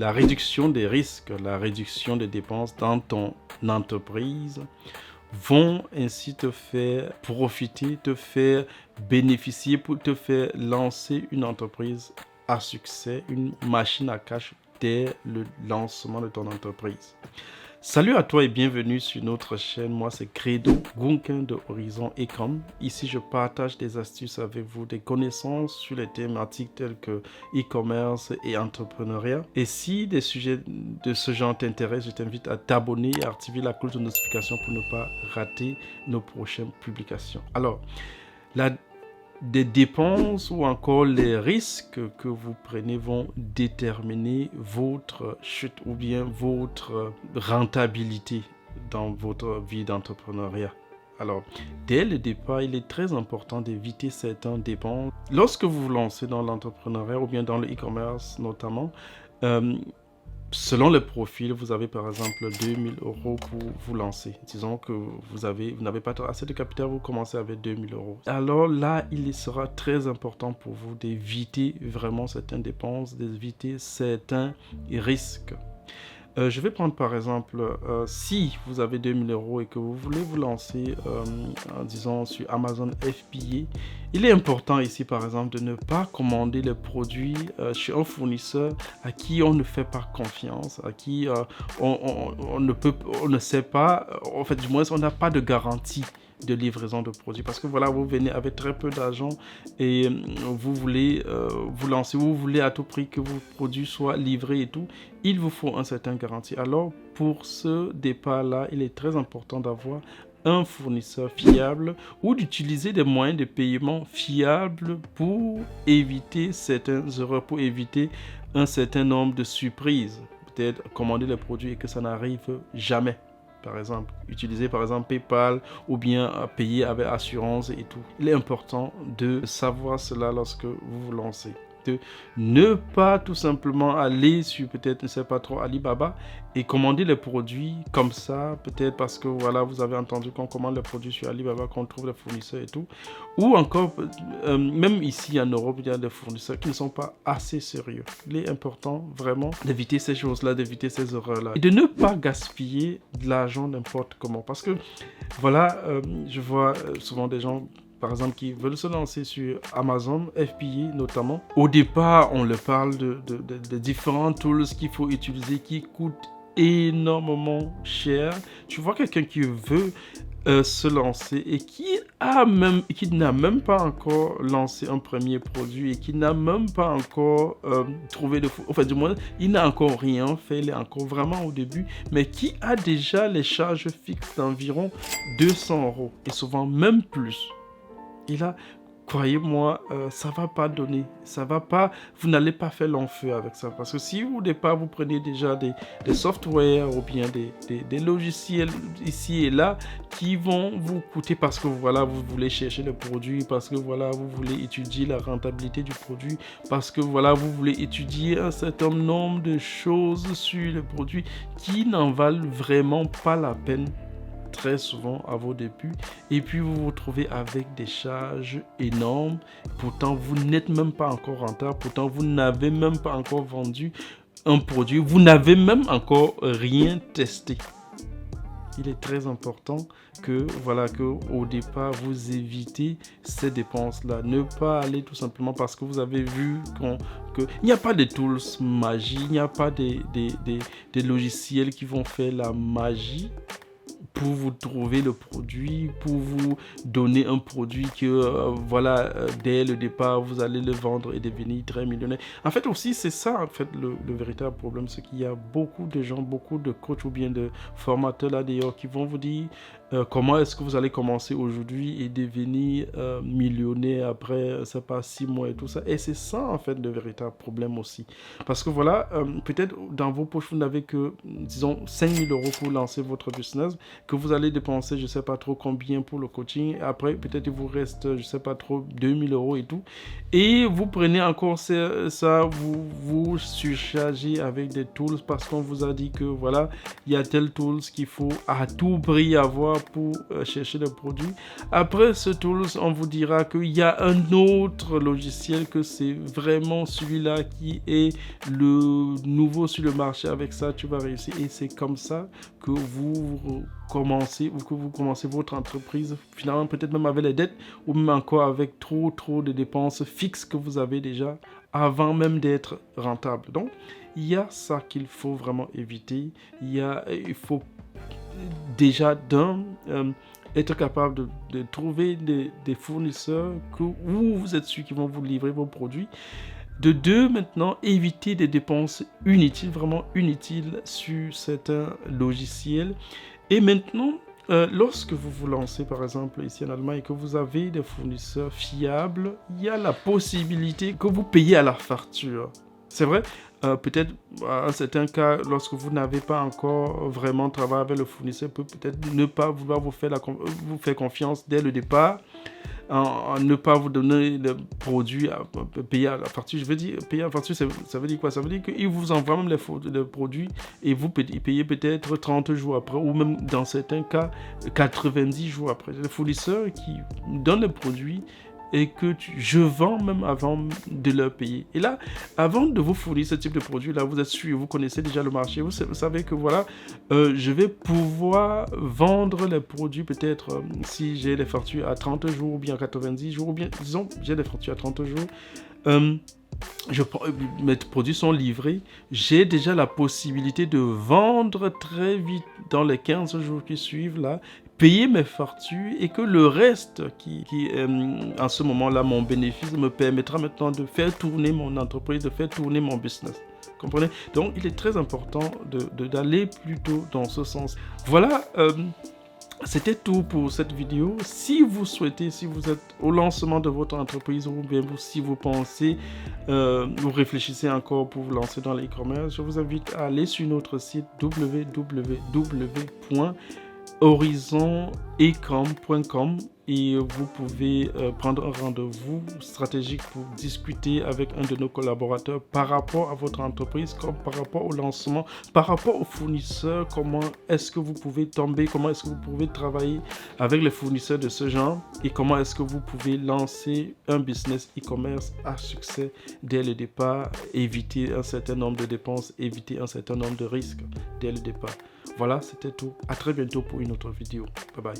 la réduction des risques, la réduction des dépenses dans ton entreprise vont ainsi te faire profiter, te faire bénéficier pour te faire lancer une entreprise à succès, une machine à cash dès le lancement de ton entreprise. Salut à toi et bienvenue sur notre chaîne. Moi, c'est Credo Gunkin de Horizon Ecom. Ici, je partage des astuces avec vous, des connaissances sur les thématiques telles que e-commerce et entrepreneuriat. Et si des sujets de ce genre t'intéressent, je t'invite à t'abonner et à activer la cloche de notification pour ne pas rater nos prochaines publications. Alors, des dépenses ou encore les risques que vous prenez vont déterminer votre chute ou bien votre rentabilité dans votre vie d'entrepreneuriat. Alors, dès le départ, il est très important d'éviter certaines dépenses. Lorsque vous vous lancez dans l'entrepreneuriat ou bien dans le e-commerce notamment, selon le profil, vous avez par exemple 2000 € pour vous lancer. Disons que vous n'avez pas assez de capital, vous commencez avec 2000 €. Alors là, il sera très important pour vous d'éviter vraiment certaines dépenses, d'éviter certains risques. Je vais prendre par exemple, si vous avez 2000 € et que vous voulez vous lancer, disons sur Amazon FBA, il est important ici par exemple de ne pas commander les produits chez un fournisseur à qui on ne fait pas confiance, à qui on ne sait pas, en fait du moins on n'a pas de garantie de livraison de produits, parce que voilà, vous venez avec très peu d'argent et vous voulez vous lancer, vous voulez à tout prix que vos produits soient livrés et tout, il vous faut un certain garantie. Alors pour ce départ là, il est très important d'avoir un fournisseur fiable ou d'utiliser des moyens de paiement fiables pour éviter certaines erreurs, pour éviter un certain nombre de surprises. Peut-être commander les produits et que ça n'arrive jamais. Par exemple, utiliser par exemple PayPal ou bien payer avec assurance et tout. Il est important de savoir cela lorsque vous vous lancez. De ne pas tout simplement aller sur peut-être, ne sais pas trop, Alibaba et commander les produits comme ça, peut-être parce que voilà, vous avez entendu qu'on commande les produits sur Alibaba, qu'on trouve les fournisseurs et tout. Ou encore, même ici en Europe, il y a des fournisseurs qui ne sont pas assez sérieux. Il est important vraiment d'éviter ces choses-là, d'éviter ces erreurs-là. Et de ne pas gaspiller de l'argent n'importe comment. Parce que voilà, je vois souvent des gens par exemple, qui veulent se lancer sur Amazon FBA notamment. Au départ, on leur parle de différents tools qu'il faut utiliser qui coûtent énormément cher. Tu vois quelqu'un qui veut se lancer et qui n'a même pas encore lancé un premier produit et qui n'a même pas encore trouvé de... Enfin, du moins, il n'a encore rien fait, il est encore vraiment au début, mais qui a déjà les charges fixes d'environ 200 € et souvent même plus. Et là, croyez-moi, ça va pas donner, ça va pas, vous n'allez pas faire long feu avec ça. Parce que si au départ, vous prenez déjà des softwares ou bien des logiciels ici et là qui vont vous coûter parce que voilà, vous voulez chercher le produit, parce que voilà, vous voulez étudier la rentabilité du produit, parce que voilà, vous voulez étudier un certain nombre de choses sur le produit qui n'en valent vraiment pas la peine très souvent à vos débuts, et puis vous vous retrouvez avec des charges énormes. Pourtant vous n'êtes même pas encore rentable, pourtant vous n'avez même pas encore vendu un produit, vous n'avez même encore rien testé. Il est très important que voilà, que au départ vous évitez ces dépenses là. Ne pas aller tout simplement parce que vous avez vu qu'il n'y a pas de tools magie, il n'y a pas des logiciels qui vont faire la magie pour vous trouver le produit, pour vous donner un produit que dès le départ vous allez le vendre et devenir très millionnaire. En fait aussi c'est ça en fait le véritable problème, c'est qu'il y a beaucoup de gens, beaucoup de coachs ou bien de formateurs là d'ailleurs qui vont vous dire comment est-ce que vous allez commencer aujourd'hui et devenir millionnaire après c'est pas 6 mois et tout ça. Et c'est ça en fait le véritable problème aussi, parce que voilà, peut-être dans vos poches vous n'avez que disons 5000 € pour lancer votre business, que vous allez dépenser je sais pas trop combien pour le coaching, et après peut-être il vous reste je sais pas trop 2000 € et tout, et vous prenez encore ça, vous surchargez avec des tools parce qu'on vous a dit que voilà, il y a tel tools qu'il faut à tout prix avoir pour chercher des produits. Après ce tool, on vous dira qu'il y a un autre logiciel, que c'est vraiment celui-là qui est le nouveau sur le marché. Avec ça, tu vas réussir, et c'est comme ça que vous commencez votre entreprise, finalement peut-être même avec les dettes, ou même encore avec trop de dépenses fixes que vous avez déjà avant même d'être rentable. Donc il y a ça qu'il faut vraiment éviter. Il faut déjà être capable de trouver des fournisseurs où vous êtes sûr qu'ils vont vous livrer vos produits. De deux, maintenant, éviter des dépenses inutiles, vraiment inutiles sur certains logiciels. Et maintenant, lorsque vous vous lancez, par exemple, ici en Allemagne, et que vous avez des fournisseurs fiables, il y a la possibilité que vous payez à la facture. C'est vrai, peut-être, à un certain cas, lorsque vous n'avez pas encore vraiment travaillé avec le fournisseur, peut-être ne pas vouloir vous faire confiance dès le départ, en ne pas vous donner le produit à payer à la facture. Je veux dire, payer à la facture, ça veut dire quoi? Ça veut dire qu'il vous envoie même les produits et vous payez peut-être 30 jours après, ou même dans certains cas 90 jours après. Le fournisseur qui donne le produit et que je vends même avant de leur payer. Et là, avant de vous fournir ce type de produit, là, vous êtes sûr, vous connaissez déjà le marché, vous savez que voilà, je vais pouvoir vendre les produits peut-être si j'ai les factures à 30 jours ou bien à 90 jours, ou bien, disons, j'ai les factures à 30 jours. Mes produits sont livrés, j'ai déjà la possibilité de vendre très vite dans les 15 jours qui suivent là, payer mes factures, et que le reste qui en ce moment-là, mon bénéfice me permettra maintenant de faire tourner mon entreprise, de faire tourner mon business. Comprenez? Donc, il est très important d'aller plutôt dans ce sens. Voilà. C'était tout pour cette vidéo. Si vous souhaitez, si vous êtes au lancement de votre entreprise, ou bien si vous pensez, vous réfléchissez encore pour vous lancer dans l'e-commerce, je vous invite à aller sur notre site www.horizonecom.com, et vous pouvez prendre un rendez-vous stratégique pour discuter avec un de nos collaborateurs par rapport à votre entreprise, comme par rapport au lancement, par rapport aux fournisseurs, comment est-ce que vous pouvez tomber, comment est-ce que vous pouvez travailler avec les fournisseurs de ce genre, et comment est-ce que vous pouvez lancer un business e-commerce à succès dès le départ, éviter un certain nombre de dépenses, éviter un certain nombre de risques dès le départ. Voilà, c'était tout. À très bientôt pour une autre vidéo. Bye bye.